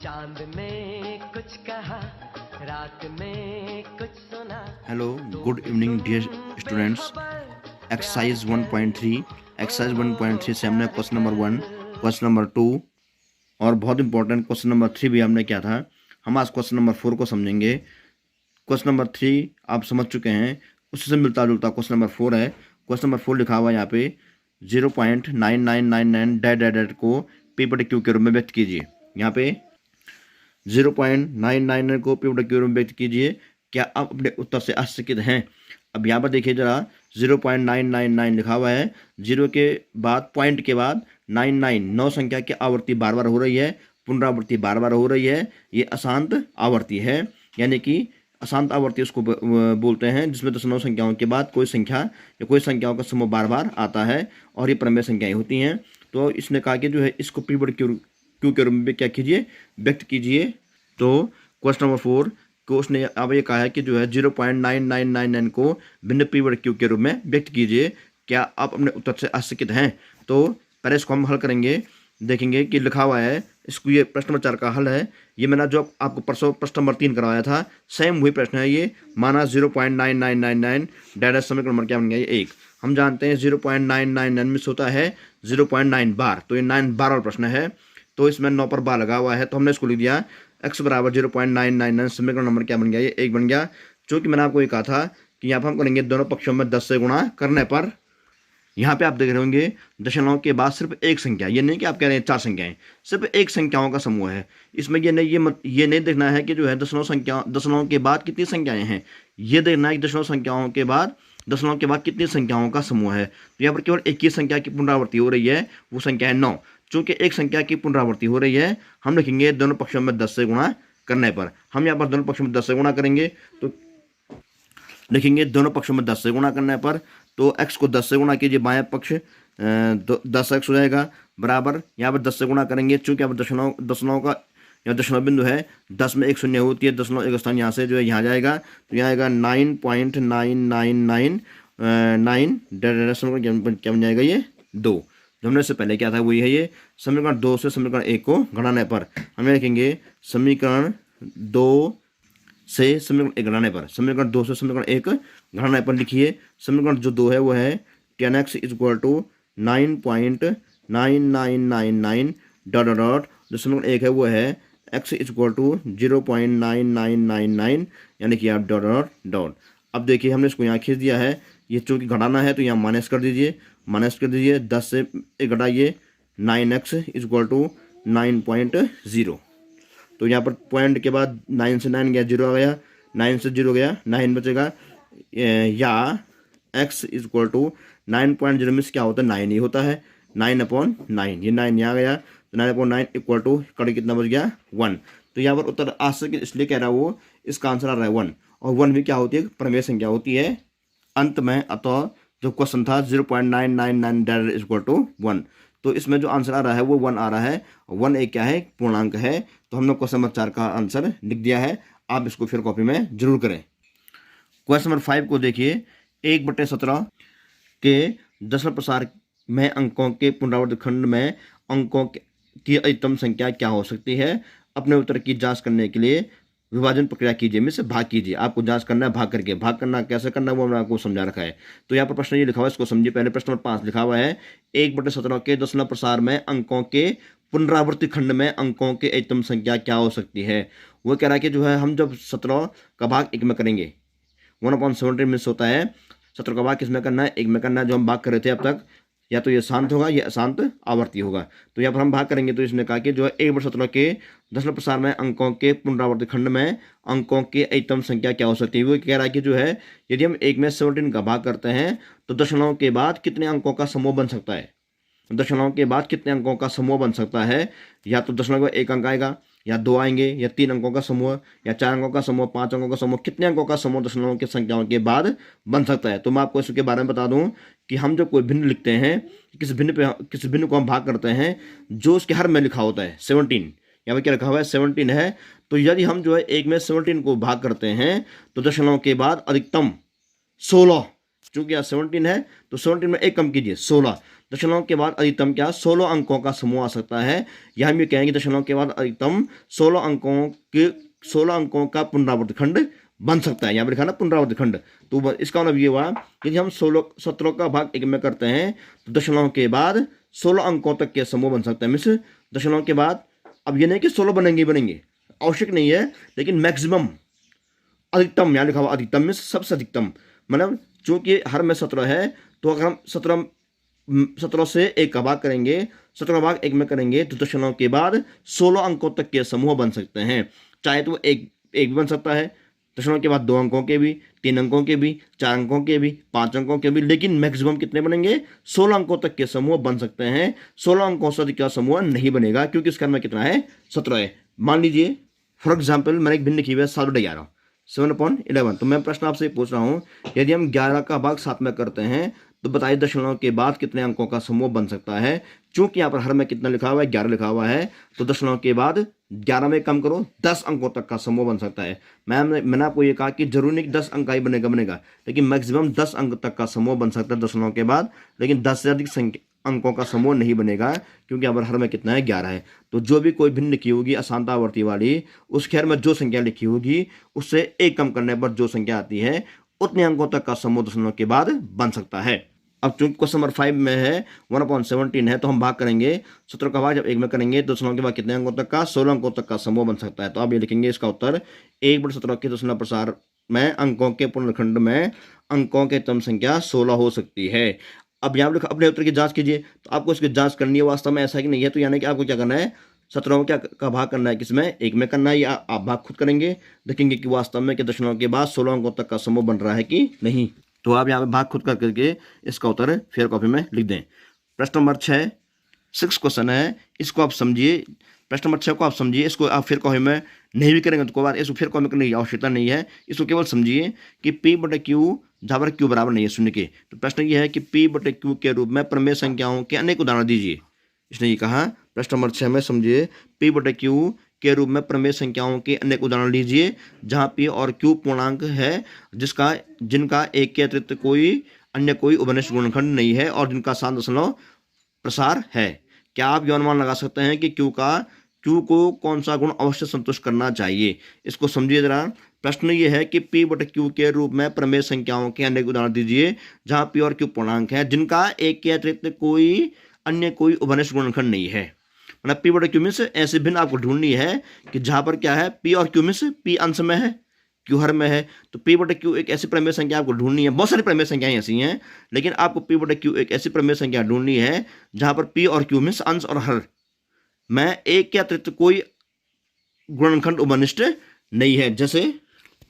चांद ने कुछ कहा, रात ने कुछ सुना। Hello, good evening dear students. Exercise 1.3 exercise 1.3 से हमने क्वेश्चन नंबर 1, क्वेश्चन नंबर 2 और बहुत इंपॉर्टेंट क्वेश्चन नंबर 3 भी हमने किया था। हम आज क्वेश्चन नंबर 4 को समझेंगे। क्वेश्चन नंबर 3 आप समझ चुके हैं, उसी से मिलता जुलता क्वेश्चन नंबर 4 है। क्वेश्चन नंबर 4 लिखा हुआ है यहाँ पे 0.9999 डैट डैट डैट को पी बटे क्यू के रूप में व्यक्त कीजिए। यहाँ पे 0.999 को पी बटे क्यू रूप में व्यक्त कीजिए। क्या आप अपने उत्तर से आश्चर्यचकित हैं? अब यहाँ पर देखिए जरा, 0.999 लिखा हुआ है, जीरो के बाद पॉइंट के बाद 99 संख्या की आवर्ती बार बार हो रही है, पुनरावृत्ति बार बार हो रही है। ये अशांत आवर्ती है, यानी कि अशांत आवर्ती उसको बोलते हैं जिसमें दशमलव संख्याओं के बाद कोई संख्या या कोई संख्याओं का समूह बार बार आता है और ये प्रमेय संख्याएं होती हैं। तो इसने कहा कि जो है इसको पी बटे क्यू के रूप में क्या कीजिए, व्यक्त कीजिए। तो क्वेश्चन नंबर 4 को उसने अब ये कहा है कि जो है 0.9999 को भिन्न पी बटे क्यू के रूप में व्यक्त कीजिए। क्या आप अपने उत्तर से आश्चर्यचकित हैं? तो पहले इसको हम हल करेंगे, देखेंगे कि लिखा हुआ है। इसको ये प्रश्न नंबर 4 का हल है। ये मैंने जो आपको परसों प्रश्न नंबर 3 करवाया था, सेम वही प्रश्न है ये। माना 0.9999 डायरेक्ट समीकरण नंबर क्या बन गया, ये 1। हम जानते हैं 0.999 में होता है 0.9 बार, तो ये 9 बार वाला प्रश्न है। तो इसमें 9 पर बार लगा हुआ है, तो हमने इसको लिख दिया x बराबर 0.999। समीकरण नंबर क्या बन गया, ये 1 बन गया। चूँकि मैंने आपको ये कहा था कि यहाँ पर हम करेंगे दोनों पक्षों में 10 से गुणा करने पर। यहाँ पे आप देख रहे होंगे दशमलव के बाद सिर्फ एक संख्या, ये नहीं कि आप कह रहे हैं 4 संख्याएं, सिर्फ एक संख्याओं का समूह है। इसमें ये नहीं देखना है कि जो है दशमलव के बाद कितनी संख्याएं हैं। ये देखना है कि दशमलव के बाद कितनी संख्याओं का समूह है। तो यहाँ पर केवल एक ही संख्या की पुनरावृत्ति हो रही है, वो संख्या है 9। चूंकि एक संख्या की पुनरावृत्ति हो रही है, हम लिखेंगे दोनों पक्षों में 10 से गुणा करने पर। हम यहाँ पर दोनों पक्षों में 10 से गुणा करेंगे, तो लिखेंगे दोनों पक्षों में 10 से गुणा करने पर। तो x को 10 से गुणा कीजिए, बाएं पक्ष 10x हो जाएगा, बराबर यहाँ पर 10 से गुणा करेंगे। चूंकि यहाँ पर दशमलव का या दशमलव बिंदु है, 10 में एक शून्य होती है, दशमलव एक स्थान यहाँ से जो है यहाँ जाएगा, तो यहाँ आएगा 9.9999 क्या बन जाएगा, ये 2। जो हमने इससे पहले क्या था वही है ये। समीकरण 2 से समीकरण 1 को घटाने पर हमें लिखेंगे समीकरण 2 से समीकरण 1 घटाने पर, समीकरण 2 से समीकरण 1 घटाने पर लिखिए। समीकरण जो 2 है वो है 10x equal to 9.9999 dot dot dot. जो समीकरण 1 है वो है x इक्वल टू 0.9999, यानी कि आप डॉट डॉट डॉट। अब देखिए हमने इसको यहाँ खींच दिया है, ये चूँकि घटाना है तो यहाँ माइनस कर दीजिए, 10 से 1 घटाइए, 9x इक्वल टू 9.0। तो यहाँ पर पॉइंट के बाद 9 से 9 गया, 0 आ गया, 9 से 0 गया, 9 बचेगा। या x इक्वल टू 9.0 में क्या होता है, 9 ही होता है, 9/9। ये 9 यहाँ गया, तो 9/9 इक्वल टू कड़ी कितना बच गया, 1। तो यहाँ पर उत्तर आश्चर्य इसलिए कह रहा है वो, इसका आंसर आ रहा है 1। और 1 भी क्या होती है, प्रमेय संख्या होती है अंत में। अतः जो क्वेश्चन था 0.999 इक्वल टू 1, तो इसमें जो आंसर आ रहा है वो 1 आ रहा है। 1 एक क्या है, पूर्णांक है। तो हमने क्वेश्चन नंबर 4 का आंसर लिख दिया है। आप इसको फिर कॉपी में जरूर करें। क्वेश्चन नंबर 5 को देखिए, 1/17 के दशमलव प्रसार में अंकों के पुनरावर्ती खंड में अंकों की अधिकतम संख्या क्या हो सकती है। अपने उत्तर की जांच करने के लिए विभाजन प्रक्रिया कीजिए में से भाग कीजिए। आपको जांच करना है भाग करके, भाग करना कैसे करना है वो हमने आपको समझा रखा है। तो यहाँ पर प्रश्न ये लिखा हुआ है, इसको समझिए। पहले प्रश्न नंबर 5 लिखा हुआ है 1/17 के दशमलव प्रसार में अंकों के पुनरावृत्ति खंड में अंकों की अधिकतम संख्या क्या हो सकती है। वो कह रहा है कि जो है हम जब 17 का भाग 1 में करेंगे, 1/17 मिस होता है, 17 का भाग किस में करना है, 1 में करना है, जो हम भाग कर रहे थे अब तक। या तो ये शांत होगा या अशांत आवर्ती होगा। तो यहाँ पर हम भाग करेंगे, तो इसने कहा कि जो है 1/17 के दशमलव प्रसार में अंकों के पुनरावर्ती खंड में अंकों की अधिकतम संख्या क्या हो सकती है। वो कह रहा है कि जो है यदि हम 1 में 17 का भाग करते हैं तो दशमलव के बाद कितने अंकों का समूह बन सकता है। दशमलव के बाद कितने अंकों का समूह बन सकता है। या तो दशमलव का 1 अंक आएगा, या 2 आएंगे, या 3 अंकों का समूह, या 4 अंकों का समूह, 5 अंकों का समूह। कितने अंकों का समूह दशमलव की संख्याओं के बाद बन सकता है। तो मैं आपको इसके बारे में बता दूं कि हम जब कोई भिन्न लिखते हैं, किस भिन्न को हम भाग करते हैं, जो उसके हर में लिखा होता है 17, यहाँ पर क्या लिखा हुआ है 17 है। तो यदि हम जो है 1 में 17 को भाग करते हैं तो दशमलव के बाद अधिकतम 16 चूंकि यहाँ 17 है तो 17 में एक कम कीजिए 16, दशमलव के बाद अधिकतम क्या 16 अंकों का समूह आ सकता है, या हम ये कहेंगे दशमलव के बाद अधिकतम 16 अंकों का पुनरावर्त खंड बन सकता है। यहाँ पर लिखा ना पुनरावर्त खंड, तो इसका मतलब ये हुआ कि यदि हम 17 का भाग 1 में करते हैं तो दशमलव के बाद 16 अंकों तक के समूह बन सकता है। मिस दशमलव के बाद अब ये नहीं कि 16 बनेंगे, आवश्यक नहीं है, लेकिन मैक्सिमम अधिकतम यहाँ लिखा हुआ अधिकतम में सबसे अधिकतम, मतलब चूंकि हर में 17 है तो अगर हम 17 से 1 का भाग करेंगे, 17 भाग 1 में करेंगे तो दशमलव के बाद 16 अंकों तक के समूह बन सकते हैं। चाहे तो एक भी बन सकता है, दशमलव के बाद 2 अंकों के भी, 3 अंकों के भी, 4 अंकों के भी, 5 अंकों के भी, लेकिन मैक्सिमम कितने बनेंगे 16 अंकों तक के समूह बन सकते हैं। 16 अंकों से अधिक का समूह नहीं बनेगा क्योंकि इसका में कितना है 17 है। मान लीजिए फॉर एग्जाम्पल मैंने एक भिन्न लिखी हुई है 7/11 7/11, तो मैं प्रश्न आपसे पूछ रहा हूँ यदि हम 11 का भाग 7 में करते हैं तो बताइए दशमलव के बाद कितने अंकों का समूह बन सकता है। चूंकि यहाँ पर हर में कितना लिखा हुआ है 11 लिखा हुआ है, तो दशमलव के बाद 11 में कम करो 10 अंकों तक का समूह बन सकता है। मैंने आपको ये कहा कि जरूरी नहीं 10 अंक ही बनेगा, लेकिन मैक्सिमम 10 अंक तक का समूह बन सकता है दशमलव के बाद, लेकिन 10 से अधिक अंकों का समूह नहीं बनेगा क्योंकि यहाँ पर हर में कितना है 11 है। तो जो भी कोई भिन्न लिखी होगी अशांतावर्ती वाली, उस खैर में जो संख्या लिखी होगी उससे 1 कम करने पर जो संख्या आती है उतने अंकों तक का समूह दशमलव के बाद बन सकता है। अब चूंकि क्वेश्चन नंबर 5 में है 1/17 है, तो हम भाग करेंगे 17 का भाग जब 1 में करेंगे तो दशमलव के बाद कितने अंकों तक का 16 अंकों तक का समूह बन सकता है। तो आप ये लिखेंगे इसका उत्तर 1/17 के दशमलव प्रसार में अंकों के पूर्णखंड में अंकों की क्रम संख्या 16 हो सकती है। अब यहाँ पर अपने उत्तर की जांच कीजिए, तो आपको इसकी जांच करनी है वास्तव में ऐसा कि नहीं है, तो यानी कि आपको क्या करना है 17 का भाग करना है किसमें 1 में करना है, या आप भाग खुद करेंगे, देखेंगे कि वास्तव में कि दशमलव के बाद 16 अंकों तक का समूह बन रहा है कि नहीं। तो आप यहाँ पे भाग खुद कर करके इसका उत्तर फेयर कॉपी में लिख दें। प्रश्न नंबर 6 क्वेश्चन है, इसको आप समझिए। प्रश्न नंबर 6 को आप समझिए, इसको आप फिर कॉपी में नहीं भी करेंगे तो कोई बात, इसको फिर कॉपी में करने की आवश्यकता नहीं है। इसको केवल समझिए कि P/Q जहाँ पर Q बराबर नहीं है 0 के, तो प्रश्न ये है कि P/Q के रूप में प्रमेय संख्याओं के अनेक उदाहरण दीजिए। इसने ये कहा प्रश्न नंबर 6 में समझिए P/Q के रूप में प्रमेय संख्याओं के अनेक उदाहरण लीजिए जहाँ P और Q पूर्णांक है जिनका एक के अतिरिक्त अन्य कोई उभयनिष्ठ गुणनखंड नहीं है और जिनका 7 दशमलव प्रसार है। क्या आप यह अनुमान लगा सकते हैं कि Q को कौन सा गुण अवश्य संतुष्ट करना चाहिए। इसको समझिए जरा। प्रश्न ये है कि P/Q के रूप में प्रमेय संख्याओं के अनेक उदाहरण दीजिए जहाँ P और Q पूर्णांक है जिनका एक के अतिरिक्त अन्य कोई उभयनिष्ठ गुणनखंड नहीं है। मतलब P/Q में से ऐसे भिन्न आपको ढूंढनी है कि जहाँ पर क्या है P और Q में से P अंश में है Q हर में है, तो P/Q एक ऐसी प्रमेय संख्या आपको ढूंढनी है। बहुत सारी प्रमेय संख्याएं ऐसी हैं, लेकिन आपको P/Q एक ऐसी प्रमेय संख्या ढूंढनी है जहाँ पर P और Q में से अंश और हर में एक के अतिरिक्त कोई गुणनखंड उभयनिष्ठ नहीं है। जैसे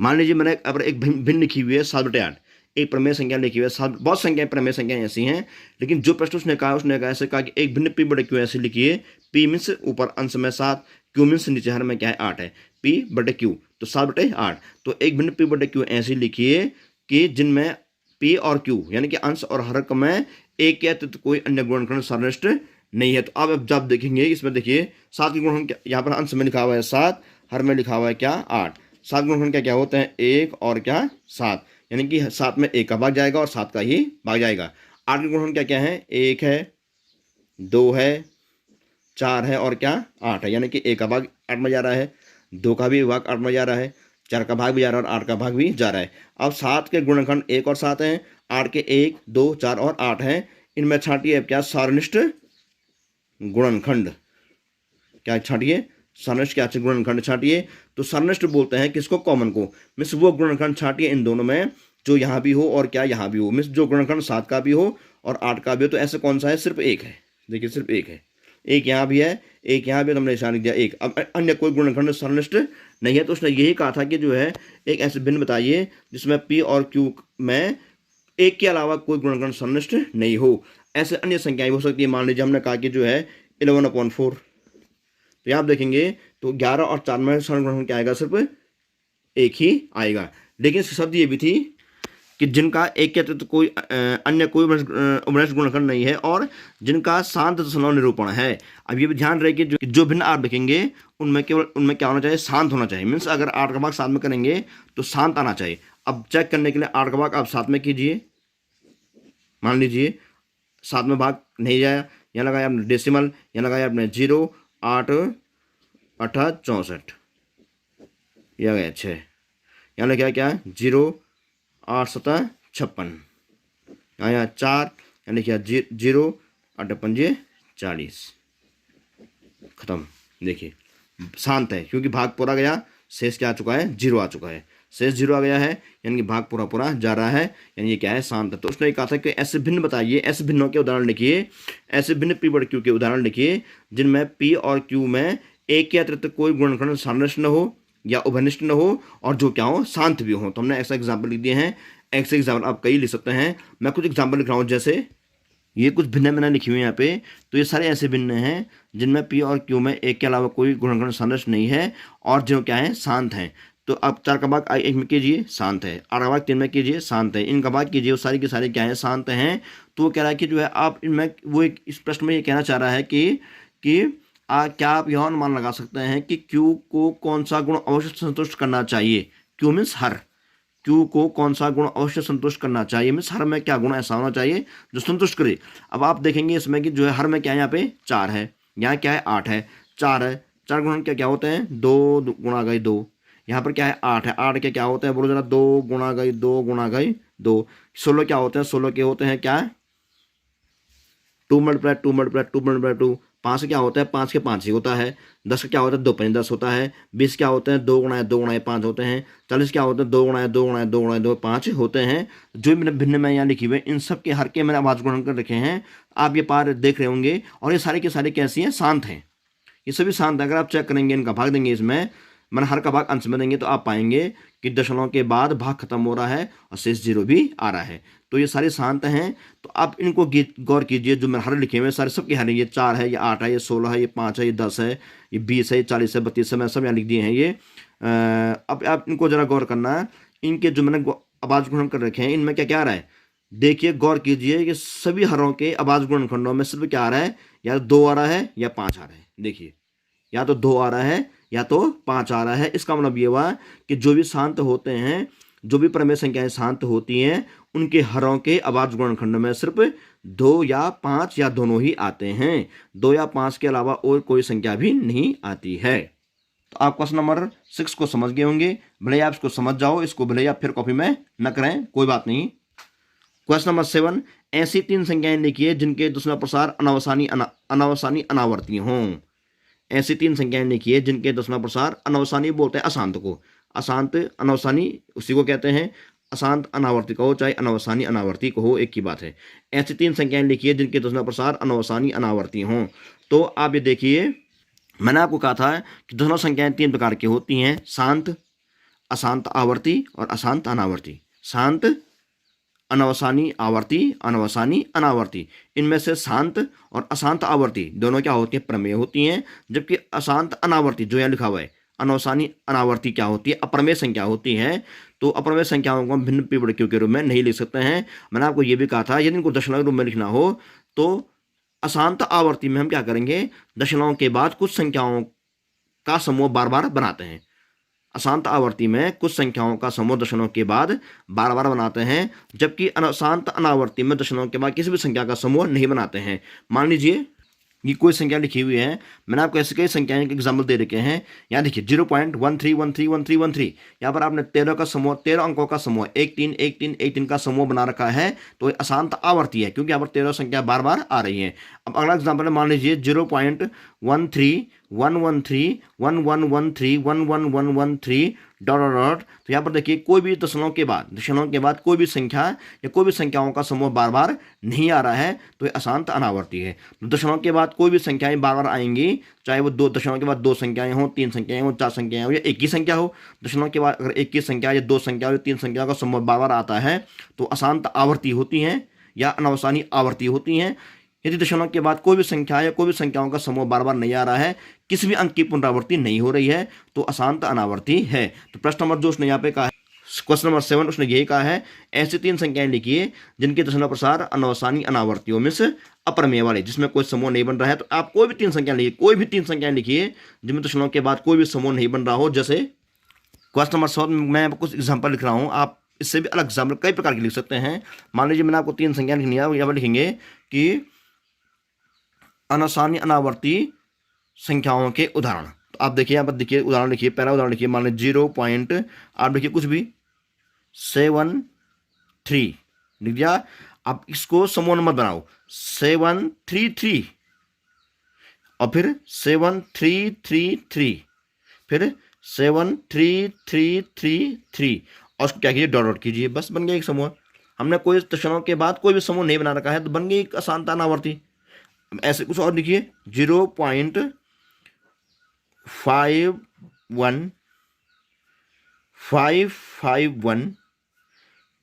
मान लीजिए मैंने अब एक भिन्न लिखी हुई है 7/8, एक प्रमेय संख्या लिखी हुई है, बहुत संख्याएं प्रमेय संख्याएं ऐसी हैं, लेकिन जो प्रश्न उसने कहा ऐसे कहा कि एक भिन्न P/Q ऐसे लिखिए, P मीन्स ऊपर अंश में 7, Q मीन्स नीचे हर में क्या है 8 है, P/Q तो 7/8। तो एक भिन्न P/Q ऐसे लिखिए कि जिनमें P और Q यानी कि अंश और हर में एक के अतिरिक्त कोई अन्य गुणनखंड सर्वनिष्ठ नहीं है। तो अब जब देखेंगे इसमें देखिए 7 के गुणनखंड यहाँ पर अंश में लिखा हुआ है 7, हर में लिखा हुआ है क्या 8। 7 गुणनखंड क्या होते हैं 1 और क्या 7, यानी कि 7 में 1 का भाग जाएगा और 7 का ही भाग जाएगा। 8 के गुणनखंड क्या है 1 है, 2 है, 4 है और क्या 8 है, यानी कि 1 का भाग 8 में जा रहा है, 2 का भी भाग 8 में जा रहा है, 4 का भाग भी जा रहा है और 8 का भाग भी जा रहा है। अब 7 के गुणनखंड 1 और 7 हैं, 8 के 1, 2, 4 और 8 हैं। इनमें छांटिए क्या सारनिष्ठ गुणनखंड, क्या छांटिए सारनिष्ठ क्या गुणनखंड छांटिए। तो सारनिष्ठ बोलते हैं किसको कॉमन को, मिस वो गुणनखंड छांटिए इन दोनों में जो यहाँ भी हो और क्या यहाँ भी हो, मिस जो गुणनखंड 7 का भी हो और 8 का भी हो। तो ऐसे कौन सा है सिर्फ एक है, देखिए सिर्फ एक है, एक यहाँ भी है, एक यहाँ भी, तो हमने निशान लिख दिया एक। अब अन्य कोई गुणनखंड सारनिष्ठ नहीं है, तो उसने यही कहा था कि जो है एक ऐसे भिन्न बताइए जिसमें P और Q में एक के अलावा कोई गुणनखंड सारनिष्ठ नहीं हो। ऐसे अन्य संख्याएं हो सकती है। मान लीजिए हमने कहा कि जो है 11/4, तो यहाँ आप देखेंगे तो 11 और 4 में गुणनखंड क्या आएगा सिर्फ एक ही आएगा। लेकिन शब्द ये भी थी कि जिनका एक के अतिरिक्त कोई अन्य कोई उभयनिष्ठ गुणनखंड नहीं है और जिनका शांत दशमलव निरूपण है। अब ये भी ध्यान रहे कि जो भिन्न आप देखेंगे उनमें क्या होना चाहिए शांत होना चाहिए। मीन्स अगर 8 का भाग 7 में करेंगे तो शांत आना चाहिए। अब चेक करने के लिए 8 का भाग आप 7 में कीजिए, मान लीजिए 7 में भाग नहीं जाया, यहाँ लगाया आपने डेसिमल, यहाँ लगाया आपने 0, 8 8 64, यह गया 6, यहाँ लगाया क्या 0, 8 7 56, यहाँ 4, यहाँ लिखा 0, 8 5 40, खत्म। देखिए शांत है क्योंकि भाग पूरा गया, शेष क्या आ चुका है 0 आ चुका है, शेष 0 आ गया है, यानी कि भाग पूरा पूरा जा रहा है, यानी ये क्या है शांत है। तो उसने कहा था कि ऐसे भिन्न बताइए, ऐसे भिन्नों के उदाहरण लिखिए, ऐसे भिन्न पी बड़ क्यू के उदाहरण लिखिए जिनमें पी और क्यू में एक के अतिरिक्त कोई गुणनखंड सार्वनिष्ठ न हो या उभयनिष्ठ न हो और जो क्या हो शांत भी हो। तो हमने ऐसा एग्जाम्पल लिख दिए हैं, ऐसे एग्जाम्पल आप कई लिख सकते हैं। मैं कुछ एग्जाम्पल लिख रहा हूँ, जैसे ये कुछ भिन्न मैंने लिखी हुई है यहाँ पे, तो ये सारे ऐसे भिन्न हैं जिनमें पी और क्यू में एक के अलावा कोई गुणनखंड सार्वनिष्ठ नहीं है और जो क्या है शांत हैं। तो आप 4 का भाग 1 में कीजिए शांत है, 8 का भाग 3 में कीजिए शांत है, इनका भाग कीजिए वो सारी की सारी क्या है शांत हैं। तो वो कह रहा है कि जो है आप इनमें वो एक इस प्रश्न में ये कहना चाह रहा है कि क्या आप यह अनुमान लगा सकते हैं कि क्यू को कौन सा गुण अवश्य संतुष्ट करना चाहिए। क्यू मीन्स हर, क्यू को कौन सा गुण अवश्य संतुष्ट करना चाहिए, मीन्स हर में क्या गुण ऐसा होना चाहिए जो संतुष्ट करे। अब आप देखेंगे इसमें कि जो है हर में क्या है, यहाँ पे 4 है, यहाँ क्या है 8 है, 4 है, 4 गुण क्या क्या होते हैं 2 गुणा गई 2, यहाँ पर क्या है 8 है, 8 के क्या होते हैं बोलो जरा 2 गुणा गई 2 गुणा गई 2, 16 क्या होते हैं 16 के होते हैं क्या 2 मल्टीप्लाई 2 मल्टीप्लाई 2 मल्टीप्लाई 2, 5 क्या होता है 5 के 5 ही होता है, 10 का क्या होता है 2 5 10 होता है, 20 क्या होते हैं 2 गुणा 5 होते हैं, 40 क्या होते हैं 2 गुणा 2 गुणा 2 गुणा 2 5 होते हैं। जो मैंने भिन्न में यहाँ लिखी हुए इन सब के हर के मैंने आवाज गुणन कर रखे हैं, आप ये पार देख रहे होंगे। और ये सारे के सारे कैसी हैं शांत हैं, ये सभी शांत है। अगर आप चेक करेंगे इनका भाग देंगे इसमें, मैंने हर का भाग अंश में देंगे तो आप पाएंगे कि दशमलव के बाद भाग खत्म हो रहा है और शेष 0 भी आ रहा है। तो ये सारे शांत हैं। तो आप इनको गौर कीजिए, जो मैंने हर लिखे हुए सारे सबके हर, ये 4 है, ये 8 है, ये 16 है, ये 5 है, ये 10 है, ये 20 है, ये 40 है, 32 है, मैंने सब यहाँ लिख दिए हैं ये। अब आप इनको जरा गौर करना, इनके जो मैंने आवाज गुणन कर रखे हैं इनमें क्या क्या आ रहा है, देखिए गौर कीजिए कि सभी हरों के आवाज गुणनखंडों में सिर्फ क्या आ रहा है, या 2 आ रहा है या 5 आ रहा है। देखिए या तो 2 आ रहा है या तो 5 आ रहा है। इसका मतलब ये हुआ कि जो भी शांत होते हैं, जो भी प्रमेय संख्याएं शांत होती हैं, उनके हरों के आवाज गुणनखंड में सिर्फ 2 या 5 या दोनों ही आते हैं, 2 या 5 के अलावा और कोई संख्या भी नहीं आती है। तो आप क्वेश्चन नंबर 6 को समझ गए होंगे, भले आप इसको समझ जाओ, इसको भले आप फिर कॉपी में न करें, कोई बात नहीं। क्वेश्चन नंबर 7, ऐसी 3 संख्याएं लिखिए जिनके दशमलव प्रसार अनावसानी अनावर्ती हों। ऐसी 3 संख्याएं लिखिए जिनके दशमलव प्रसार अनावसानी बोलते हैं अशांत को, अशांत अनावसानी उसी को कहते हैं, अशांत अनावर्ती कहो चाहे अनावसानी अनावर्ती कहो एक ही बात है। ऐसी 3 संख्याएं लिखिए जिनके दशमलव प्रसार अनावसानी अनावर्ती हों। तो आप ये देखिए, मैंने आपको कहा था कि दशमलव संख्याएं 3 प्रकार की होती हैं, शांत, अशांत आवर्ती और अशांत अनावर्ती। शांत, अनवसानी आवर्ती, अनवसानी अनावर्ती। इनमें से शांत और अशांत आवर्ती दोनों क्या होती है, प्रमेय होती हैं, जबकि अशांत अनावर्ती जो यहाँ लिखा हुआ है अनवसानी अनावर्ती क्या होती है, अप्रमेय संख्या होती है। तो अप्रमेय संख्याओं को हम भिन्न पीवड़कियों के रूप में नहीं लिख सकते हैं। मैंने आपको ये भी कहा था यदि इनको दशमलव के रूप में लिखना हो तो अशांत आवर्ती में हम क्या करेंगे, दशमलव के बाद कुछ संख्याओं का समूह बार बार बनाते हैं। अशांत आवर्ती में कुछ संख्याओं का समूह दशमलव के बाद बार बार बनाते हैं, जबकि अशांत अनावर्ती में दशमलव के बाद किसी भी संख्या का समूह नहीं बनाते हैं। मान लीजिए ये कोई संख्या लिखी हुई है, मैंने आपको ऐसे कई संख्याएं के एग्जाम्पल दे रखे हैं। यहाँ देखिए 0.13131313, यहाँ पर आपने 13 का समूह, 13 अंकों का समूह 1 3 1 3 1 3 का समूह बना रखा है, तो ये अशांत आवर्ती है क्योंकि यहाँ पर 13 संख्या बार बार आ रही है। अब अगला एग्जाम्पल मान लीजिए 0.1311311113111113 डॉट डॉट डॉट। तो यहाँ पर देखिए कोई भी दशमलव के बाद कोई भी संख्या या कोई भी संख्याओं का समूह बार बार नहीं आ रहा है, तो ये अशांत अनावर्ती है। दशमलव के बाद कोई भी संख्याएं बार बार आएंगी, चाहे वो 2 दशमलव के बाद 2 संख्याएं हो, 3 संख्याएं हो, 4 संख्याएं हो या एक ही संख्या हो। दशमलव के बाद अगर एक ही संख्या या 2 संख्या या 3 संख्या का समूह बार बार आता है तो अशांत आवर्ती होती हैं या अनवसानी आवर्ती होती हैं। यदि दशमलव के बाद कोई भी संख्या या कोई भी संख्याओं का समूह बार बार नहीं आ रहा है, किसी भी अंक की पुनरावृत्ति नहीं हो रही है, तो अशांत अनावर्ती है। तो प्रश्न नंबर जो उसने यहाँ पे कहा है, क्वेश्चन नंबर 7 उसने यही कहा है, ऐसी 3 संख्याएं लिखिए जिनके दशमलव प्रसार अनवसानी अनावर्तियों में से अप्रमेय वाले, जिसमें कोई समूह नहीं बन रहा है। तो आप कोई भी 3 संख्या लिखिए, कोई भी 3 संख्याएं लिखिए जिनमें दशमलव के बाद कोई भी समूह नहीं बन रहा हो। जैसे क्वेश्चन नंबर 7 में मैं कुछ एग्जाम्पल लिख रहा हूँ, आप इससे भी अलग एग्जाम्पल कई प्रकार के लिख सकते हैं। मान लीजिए मैंने आपको 3 संख्या लिखनी है, यहाँ पर लिखेंगे कि अनासानी अनावर्ती संख्याओं के उदाहरण। तो आप देखिए यहाँ पर देखिए उदाहरण लिखिए, पहला उदाहरण लिखिए, मान लीजिए 0. आप लिखिए कुछ भी 73 लिख दिया। आप इसको समूह नंबर बनाओ 733 और फिर 7333 फिर 73333 और उसको क्या कीजिए डॉट डॉट कीजिए, बस बन गया एक समूह। हमने कोई दशमलव के बाद कोई भी समूह नहीं बना रखा है तो बन गई एक असांता अनावर्ती। ऐसे कुछ और लिखिए 0.51 551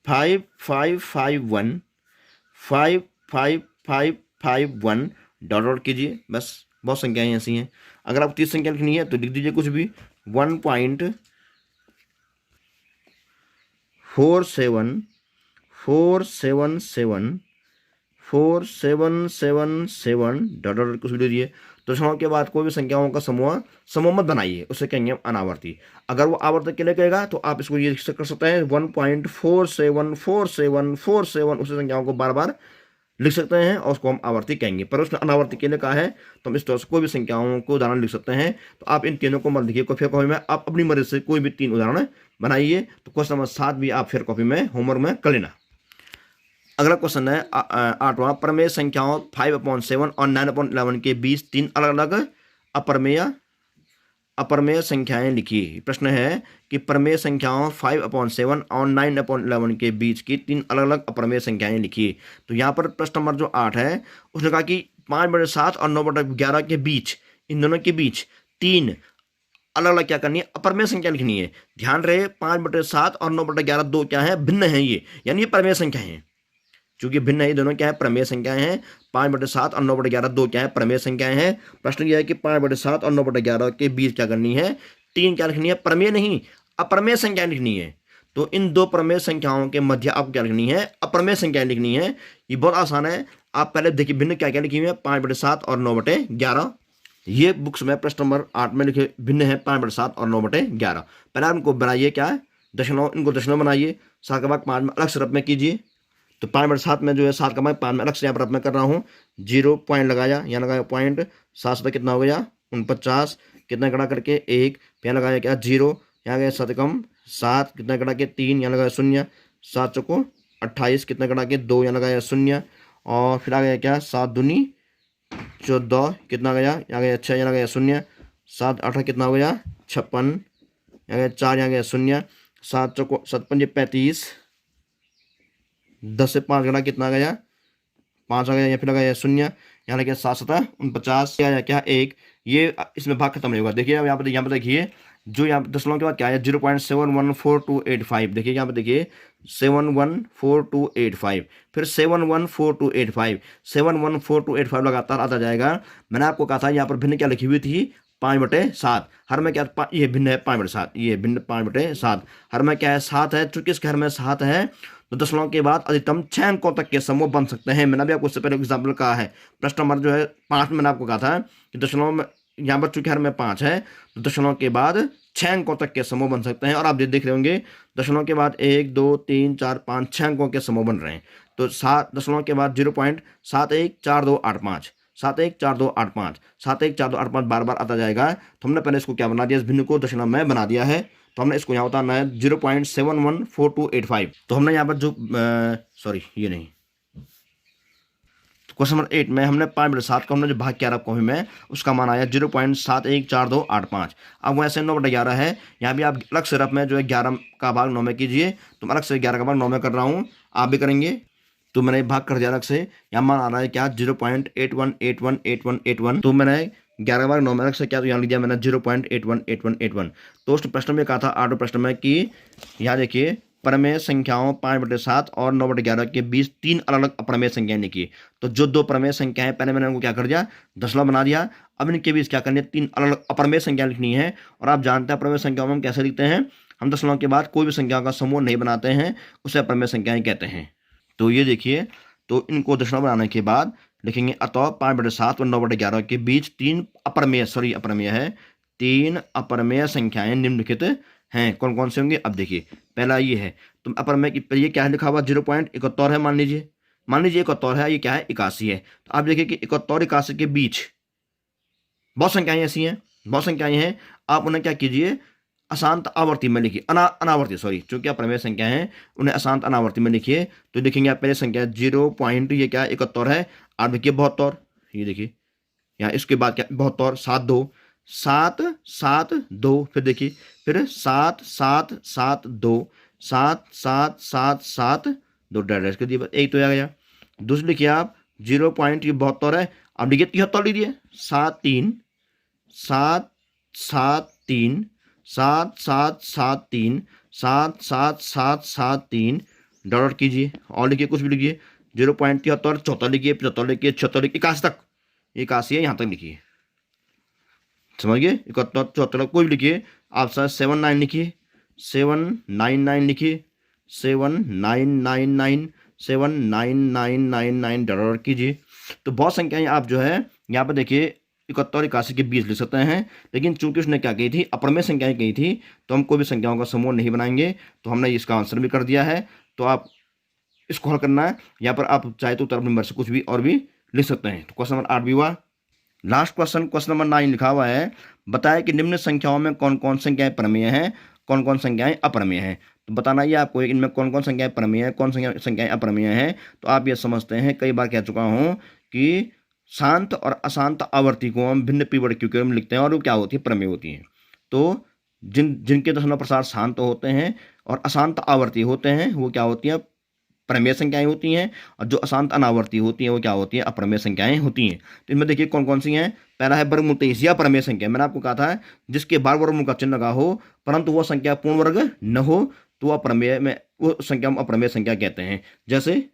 5551 55551 डॉट डॉट कीजिए, बस बहुत संख्याएं ऐसी हैं। अगर आप 30 संख्या लिखनी है तो लिख दीजिए कुछ भी 1.47747 डॉट डॉट कुछ भी लीजिए। तो दशमलव के बाद कोई भी संख्याओं का समूह मत बनाइए, उसे कहेंगे अनावर्ती। अगर वो आवर्तक के लिए कहेगा तो आप इसको ये कर सकते हैं 1.474747 उसी संख्याओं को बार बार लिख सकते हैं और उसको हम आवर्ती कहेंगे। पर उसने अनावर्ती के लिए कहा है तो हम इस तरह से कोई भी संख्याओं को उदाहरण लिख सकते हैं। तो आप इन तीनों को मत लिखिए फिर कॉपी में, आप अपनी मर्जी से कोई भी 3 उदाहरण बनाइए। तो क्वेश्चन नंबर 7 भी आप फिर कॉपी में होमवर्क में कर लेना। अगला क्वेश्चन है 8वां, प्रमेय संख्याओं 5/7 और 9/11 के बीच 3 अलग अलग अप्रमेय संख्याएं लिखिए। प्रश्न है कि प्रमेय संख्याओं 5/7 और 9/11 के बीच की 3 अलग अलग अप्रमेय संख्याएं लिखिए। तो यहाँ पर प्रश्न नंबर जो 8 है उसने कहा कि 5/7 और 9/11 के बीच, इन दोनों के बीच 3 अलग अलग क्या करनी है, अप्रमेय संख्या लिखनी है। ध्यान रहे 5/7 और 9/11 दो क्या है, भिन्न है ये, यानी ये प्रमेय संख्या है। चूंकि भिन्न है, दोनों क्या है, प्रमेय संख्याएं हैं। 5/7 और 9/11 दो क्या है, प्रमेय संख्याएं हैं। प्रश्न यह है कि 5/7 और 9/11 के बीच क्या करनी है, 3 क्या लिखनी है, प्रमेय नहीं अप्रमेय संख्याएं लिखनी है। तो इन दो प्रमेय संख्याओं के मध्य आपको क्या लिखनी है, अप्रमेय संख्याएं लिखनी है। ये बहुत आसान है। आप पहले देखिए भिन्न क्या क्या लिखी हुई है, 5/7 और 9/11। ये बुक्स में प्रश्न नंबर 8 में लिखे भिन्न है 5/7 और 9/11। पहले आप इनको बनाइए क्या है, दशमलव, इनको दशमलव बनाइए, 7 का भाग 5 में अलग से रब में कीजिए। तो 5/7 में जो है 7 का भाग 5 में अलग से यहाँ पर मैं कर रहा हूँ, 0 पॉइंट लगाया, यहाँ लगाया पॉइंट, 7 कितना हो गया 49, कितना गड़ा करके 1, यहाँ लगाया क्या 0, यहाँ गया 7 कम 7, कितना गड़ा के 3, यहाँ लगाया 0, 7 चौको 28, कितना गड़ा के 2, यहाँ लगाया 0, और फिर आ गया क्या 7 दूनी 14, कितना गया यहाँ गया 6, यहाँ गया 0, 7 8 कितना हो गया 56, यहाँ गया 4, यहाँ गया 0, 7 चौको 7 5 35, 10 से 5 गड़ा कितना गया 5 आ गया, या फिर आ गया 0, यहाँ लगे 7 7 49, क्या क्या 1। ये इसमें भाग खत्म नहीं होगा। देखिए अब यहाँ पर देखिए जो यहाँ दशमलव के बाद क्या है 0.714285। देखिए यहाँ पर देखिए 714285, फिर 714285, 714285 लगातार आता जाएगा। मैंने आपको कहा था यहाँ पर भिन्न क्या लिखी हुई थी 5/7, हर में क्या ये भिन्न है 5/7, ये भिन्न 5/7, हर में क्या है 7 है। चूंकि इसके हर में 7 है तो दशमलव के बाद अधिकतम 6 अंकों तक के समूह बन सकते हैं। मैंने भी आपको उससे पहले एग्जाम्पल कहा है, प्रश्न नंबर जो है 5 में मैंने आपको कहा था कि दशमलव में यहाँ पर चूंकि हर में 5 है तो दशमलव के बाद 6 अंकों तक के समूह बन सकते हैं। और आप देख रहे होंगे दशमलव के बाद 1 2 3 4 5 6 अंकों के समूह बन रहे हैं। तो 7 दशमलव के बाद 0.714285, 714285, 714285 बार बार आता जाएगा। तो हमने पहले इसको क्या बना दिया, इस भिन्न को दशमलव में बना दिया है। तो हमने इसको यहाँ उतारना है 0.714285। तो हमने यहाँ पर जो सॉरी ये नहीं, तो क्वेश्चन नंबर 8 में हमने 5/7 का हमने जो भाग किया रहा कॉपी में उसका मान आया 0.714285। अब वैसे 9/11 है, यहाँ भी आप अलग से रफ में जो है 11 का भाग 9 में कीजिए। तो मैं अलग से 11 का भाग 9 में कर रहा हूँ, आप भी करेंगे। तो मैंने भाग कर दिया अलग से, यहाँ मान आ रहा है क्या 0.81818181। तो मैंने 11 का भाग 9 में अलग से क्या, तो यहाँ लिख दिया मैंने 0.818181। तो उस प्रश्न में कहा था 8वें प्रश्न में कि यहाँ देखिए प्रमेय संख्याओं 5/7 और 9/11 के बीच 3 अलग अलग अप्रमेय संख्याएं लिखी। तो जो दो प्रमेय संख्याएं पहले मैंने उनको क्या कर दिया दशमलव बना दिया। अब इनके बीच क्या करनी है 3 अलग अलग अप्रमेय संख्या लिखनी है। और आप जानते हैं अप्रमेय संख्याओं में हम कैसे लिखते हैं, हम दशमलव के बाद कोई भी संख्या का समूह नहीं बनाते हैं, उसे अप्रमेय संख्याएं कहते हैं। तो ये देखिए, तो इनको दशमलव बनाने के बाद लिखेंगे अतः 5/7 और 9/11 के बीच 3 अप्रमेय है 3 अप्रमेय संख्याएं निम्नलिखित हैं कौन कौन से होंगे। अब देखिए पहला ये है, तो अपर में ये क्या है लिखा हुआ 0.71 है, मान लीजिए 71 है, ये क्या है 81 है। तो आप देखिए कि 71 और 81 के बीच बहुत संख्याएं ऐसी हैं, बहुत संख्याएं हैं, आप उन्हें क्या कीजिए अशांत आवर्ती में लिखिए, अनावर्ती सॉरी, चूंकि अप्रमेय संख्या है उन्हें अशांत अनावर्ती में लिखिए। तो देखेंगे आप पहले संख्या 0. ये क्या 71 है, आप देखिए 72, ये देखिए यहाँ इसके बाद क्या 72, 7 फिर देखिए फिर 7 डैश कर दिए, एक तो आ गया। दूसरी लिखिए आप 0.72 है, अब लिखिए 73 लीजिए, 7 डॉट कीजिए और लिखिए कुछ भी लिखिए 0.73, 74 लिखिए, 75 लिखिए, 76 लिखिए, 81 तक, 81 है यहाँ तक लिखिए, समझिए 71 74 कोई भी लिखिए। आप सर 79 लिखिए, 799 लिखिए, 7999 डॉट कीजिए। तो बहुत संख्याएं आप जो है यहाँ पर देखिए 71 और 81 के बीच लिख सकते हैं, लेकिन चूंकि उसने क्या कही थी अप्रमेय संख्याएं कही थी, तो हम कोई भी संख्याओं का समूह नहीं बनाएंगे। तो हमने इसका आंसर भी कर दिया है। तो आप इसको हल करना है, यहाँ पर आप चाहे तो उत्तर अपनी मर्जी से कुछ भी और भी लिख सकते हैं। तो क्वेश्चन नंबर 8 भी हुआ। लास्ट क्वेश्चन नंबर 9 लिखा हुआ है, बताया कि निम्न संख्याओं में कौन कौन संख्याएं प्रमेय हैं, कौन कौन संख्याएं अप्रमेय हैं। तो बताना ये आपको इनमें कौन कौन संख्याएं प्रमेय हैं, कौन संख्याएं अप्रमेय हैं। तो आप ये समझते हैं, कई बार कह चुका हूं कि शांत और अशांत आवर्ती को हम भिन्न पीरियड क्यू के में लिखते हैं और वो क्या होती है प्रमेय होती हैं। तो जिनके दशमलव प्रसार शांत होते हैं और अशांत आवर्ती होते हैं वो क्या होती है प्रमेय संख्याएं होती हैं, और जो अशांत अनावर्ती होती हैं वो क्या होती है अप्रमेय संख्याएं होती हैं। तो इनमें देखिए कौन कौन सी हैं। पहला है वर्गमूल 23 या प्रमेय संख्या, मैंने आपको कहा था जिसके बार वर्गमूल का चिन्ह लगा हो परंतु वो संख्या पूर्ण वर्ग न हो तो वह अप्रमेय में वो संख्या हम अप्रमेय संख्या कहते हैं। जैसे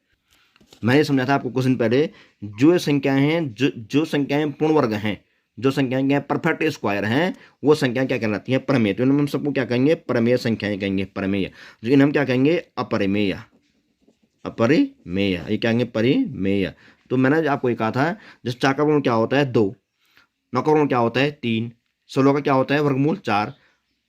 मैंने समझा था आपको कुछ दिन पहले, जो संख्याएं हैं जो संख्याएं पूर्ण वर्ग हैं, जो संख्याएं क्या परफेक्ट स्क्वायर हैं, वो संख्याएं क्या कहलाती हैं प्रमेय। तो इनमें हम सबको क्या कहेंगे प्रमेय संख्याएं कहेंगे, प्रमेय। जो इन्हें हम क्या कहेंगे अपरिमेय, अपरिमेय, ये क्या कहेंगे परिमेय। तो मैंने आपको ये कहा था जैसे 4 का वर्गमूल क्या होता है 2, 9 का वर्गमूल क्या होता है 3, 16 का क्या होता है वर्गमूल 4,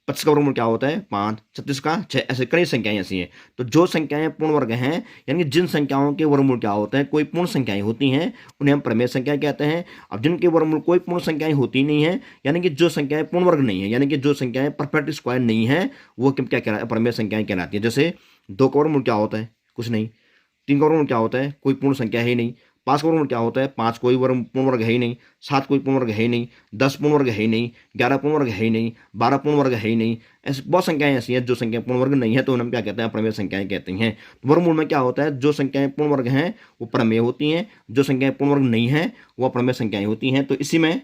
25 का वर्गमूल क्या होता है 5, 36 का 6, ऐसे कई संख्याएं ऐसी हैं। तो जो संख्याएं पूर्ण वर्ग हैं यानी कि जिन संख्याओं के वर्गमूल क्या होते हैं कोई पूर्ण संख्याएं होती हैं उन्हें हम प्रमेय संख्याएं कहते हैं। अब जिनके वर्गमूल कोई पूर्ण संख्याएं होती नहीं है यानी कि जो संख्याएं पूर्ण वर्ग नहीं है, यानी कि जो संख्याएं परफेक्ट स्क्वायर नहीं है, वो क्या कहलाती है प्रमेय संख्याएं कहलाती है। जैसे 2 का वर्गमूल क्या होता है कुछ नहीं, 3 का वर्गमूल क्या होता है कोई पूर्ण संख्या है ही नहीं, 5 का वर्गमूल क्या होता है 5 कोई पूर्ण वर्ग है ही नहीं, 7 कोई पूर्ण वर्ग है ही नहीं, 10 पूर्ण वर्ग है ही नहीं, 11 पूर्ण वर्ग है ही नहीं, 12 पूर्ण वर्ग है ही नहीं। ऐसी बहुत संख्याएं ऐसी हैं जो संख्या पूर्ण वर्ग नहीं है तो हम क्या कहते हैं अप्रमेय संख्याएं कहते हैं। वर्गमूल में क्या होता है जो संख्याएं पूर्ण वर्ग हैं वो प्रमेय होती हैं, जो संख्याएं पूर्ण वर्ग नहीं है वो अप्रमेय संख्याएं होती हैं। तो इसी में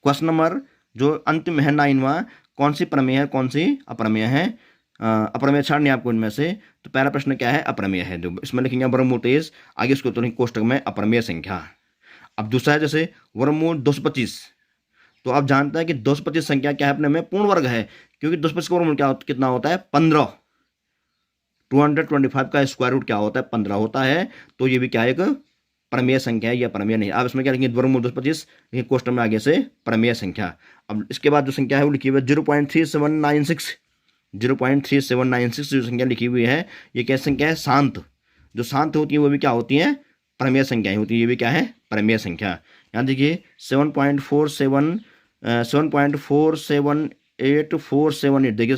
क्वेश्चन नंबर जो अंतिम है 9वां, कौन सी प्रमेय है कौन सी अप्रमेय है, अप्रमेय छाड़नी आपको इनमें से। तो पहला प्रश्न क्या है अप्रमेय है, जो इसमें लिखेंगे वर्गमूल 23, आगे उसको तो कोष्टक में अप्रमेय संख्या। अब दूसरा है जैसे वर्गमूल 225, तो आप जानते हैं कि 225 संख्या क्या है अपने में पूर्ण वर्ग है, क्योंकि 225 का वर्गमूल क्या कितना होता है 15, 225 का स्क्वायर रूट क्या होता है 15 होता है। तो ये भी क्या है एक प्रमेय संख्या है या प्रमेय नहीं। आप इसमें क्या लिखेंगे वर्गमूल 225 कोष्टक में आगे से प्रमेय संख्या। अब इसके बाद जो संख्या है वो लिखी हुई है 0.3796, 0.3796 जो संख्या लिखी हुई है ये क्या संख्या है शांत, जो शांत होती है वो भी क्या होती है प्रमेय संख्याएं होती है, ये भी क्या है प्रमेय संख्या। यहाँ देखिए 7.478 देखिए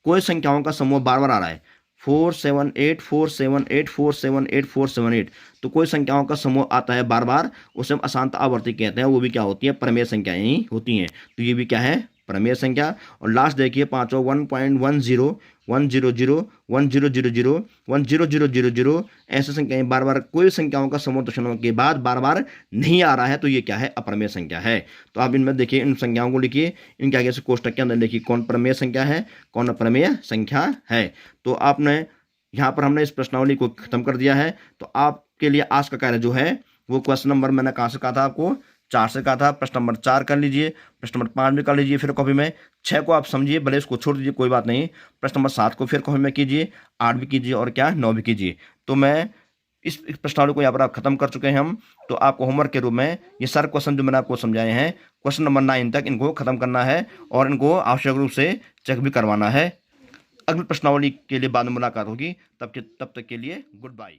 कोई संख्याओं का समूह बार बार आ रहा है 478 तो कोई संख्याओं का समूह आता है बार बार, उसे हम अशांत आवर्ती कहते हैं, वो भी क्या होती है प्रमेय संख्याएं ही होती हैं। तो ये भी क्या है प्रमेय संख्या। और लास्ट देखिए 5वां 1.10 100 1000 1000 ऐसे संख्याएं बार बार कोई संख्याओं का समूह दशमलव के बाद बार बार नहीं आ रहा है, तो ये क्या है अप्रमेय संख्या है। तो आप इनमें देखिए इन संख्याओं को लिखिए, इनके आगे से कोष्टक के अंदर लिखिए कौन प्रमेय संख्या है कौन अप्रमेय संख्या है। तो आपने यहाँ पर हमने इस प्रश्नावली को खत्म कर दिया है। तो आपके लिए आज का कार्य जो है वो क्वेश्चन नंबर मैंने कहाँ से कहा था आपको 4 से कहा था, प्रश्न नंबर 4 कर लीजिए, प्रश्न नंबर 5 भी कर लीजिए, फिर कॉपी में 6 को आप समझिए, भले इसको छोड़ दीजिए कोई बात नहीं, प्रश्न नंबर 7 को फिर कॉपी में कीजिए, 8 भी कीजिए और क्या 9 भी कीजिए। तो मैं इस प्रश्नावली को यहाँ पर आप खत्म कर चुके हैं हम। तो आपको होमवर्क के रूप में ये सारे क्वेश्चन जो मैंने आपको समझाए हैं क्वेश्चन नंबर 9 तक इनको खत्म करना है और इनको आवश्यक रूप से चेक भी करवाना है। अगली प्रश्नावली के लिए बाद में मुलाकात होगी। तब तक के लिए गुड बाय।